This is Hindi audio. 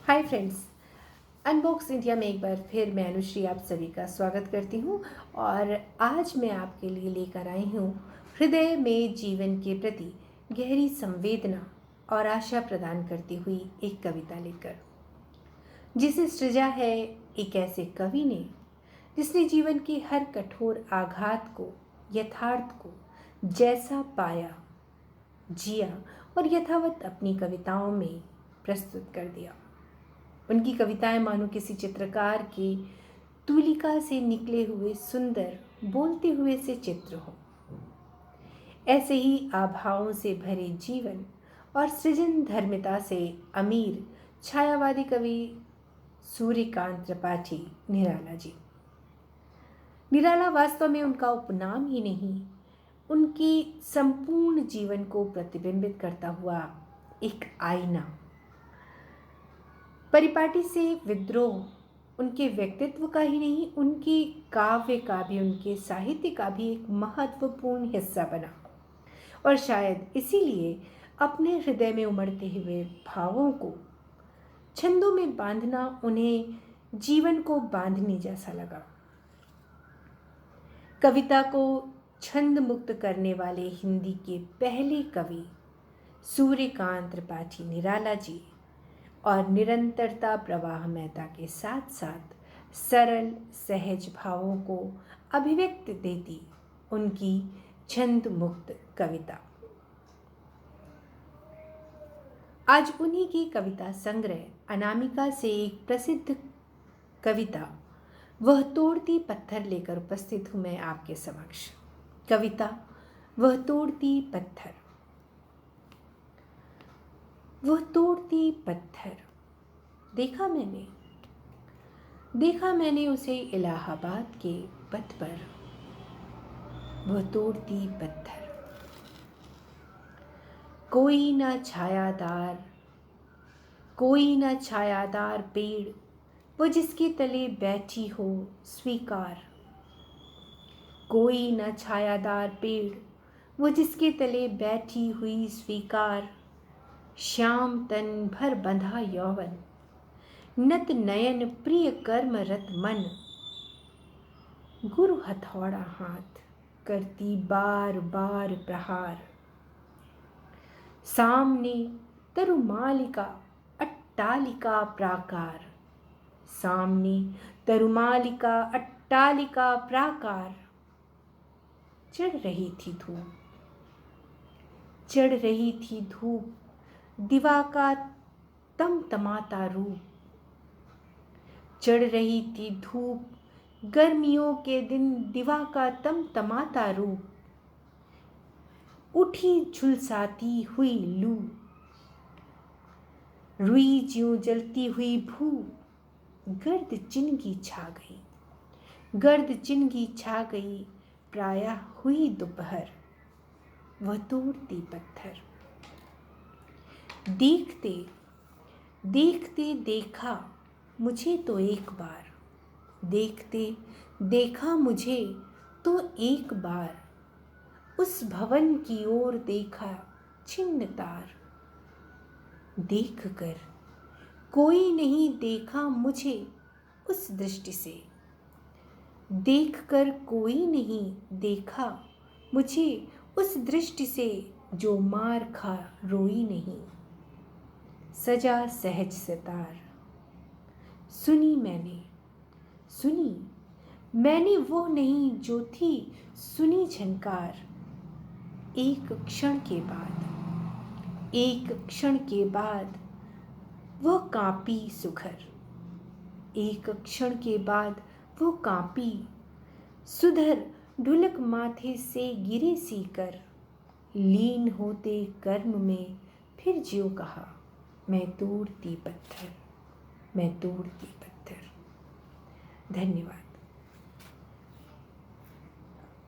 Hi friends. अनबॉक्स इंडिया में एक बार फिर मैं अनुश्री आप सभी का स्वागत करती हूँ। और आज मैं आपके लिए लेकर आई हूँ हृदय में जीवन के प्रति गहरी संवेदना और आशा प्रदान करती हुई एक कविता लेकर, जिसे सृजा है एक ऐसे कवि ने जिसने जीवन के हर कठोर आघात को, यथार्थ को जैसा पाया, जिया और यथावत अपनी कविताओं में प्रस्तुत कर दिया। उनकी कविताएं मानो किसी चित्रकार की तूलिका से निकले हुए सुंदर बोलते हुए से चित्र हो। ऐसे ही आभाओं से भरे जीवन और सृजन धर्मिता से अमीर छायावादी कवि सूर्यकांत त्रिपाठी निराला जी। निराला वास्तव में उनका उपनाम ही नहीं, उनकी संपूर्ण जीवन को प्रतिबिंबित करता हुआ एक आईना। परिपाटी से विद्रोह उनके व्यक्तित्व का ही नहीं, उनकी काव्य का भी, उनके साहित्य का भी एक महत्वपूर्ण हिस्सा बना। और शायद इसीलिए अपने हृदय में उमड़ते हुए भावों को छंदों में बांधना उन्हें जीवन को बांधने जैसा लगा। कविता को छंद मुक्त करने वाले हिंदी के पहले कवि सूर्यकांत त्रिपाठी निराला जी और निरंतरता प्रवाह मेहता के साथ साथ सरल सहज भावों को अभिव्यक्ति देती उनकी छंद मुक्त कविता। आज उन्हीं की कविता संग्रह अनामिका से एक प्रसिद्ध कविता वह तोड़ती पत्थर लेकर उपस्थित हूँ मैं आपके समक्ष। कविता वह तोड़ती पत्थर। वह तोड़ती पत्थर, देखा मैंने उसे इलाहाबाद के पथ पर। वह तोड़ती पत्थर, कोई ना छायादार पेड़, वो जिसके तले बैठी हो स्वीकार। कोई ना छायादार पेड़, वो जिसके तले बैठी हुई स्वीकार। श्याम तन भर बंधा यौवन, नत नयन प्रिय कर्म रत मन। गुरु हथौड़ा हाथ करती बार बार प्रहार। सामने तरुमालिका अट्टालिका प्राकार। सामने तरुमालिका अट्टालिका प्राकार। चढ़ रही थी धूप, दिवा का तमतमाता रूप। चढ़ रही थी धूप, गर्मियों के दिन दिवा का तमतमाता रूप। उठी झुलसाती हुई लू, रुई ज्यों जलती हुई भू। गर्द चिन्हगी छा गई, प्रायः हुई दोपहर। वह तोड़ती पत्थर, देखते देखा मुझे तो एक बार। देखते देखा मुझे तो एक बार। उस भवन की ओर देखा छिन्न तार। देख कर कोई नहीं देखा मुझे उस दृष्टि से। देख कर कोई नहीं देखा मुझे उस दृष्टि से, जो मार खा रोई नहीं। सजा सहज सितार, सुनी मैंने वो नहीं जो थी सुनी झनकार। एक क्षण के बाद वह कांपी सुघर। एक क्षण के बाद वो कांपी सुधर। ढुलक माथे से गिरे सी कर। लीन होते कर्म में फिर ज्यों कहा, मैं तोड़ती पत्थर। धन्यवाद।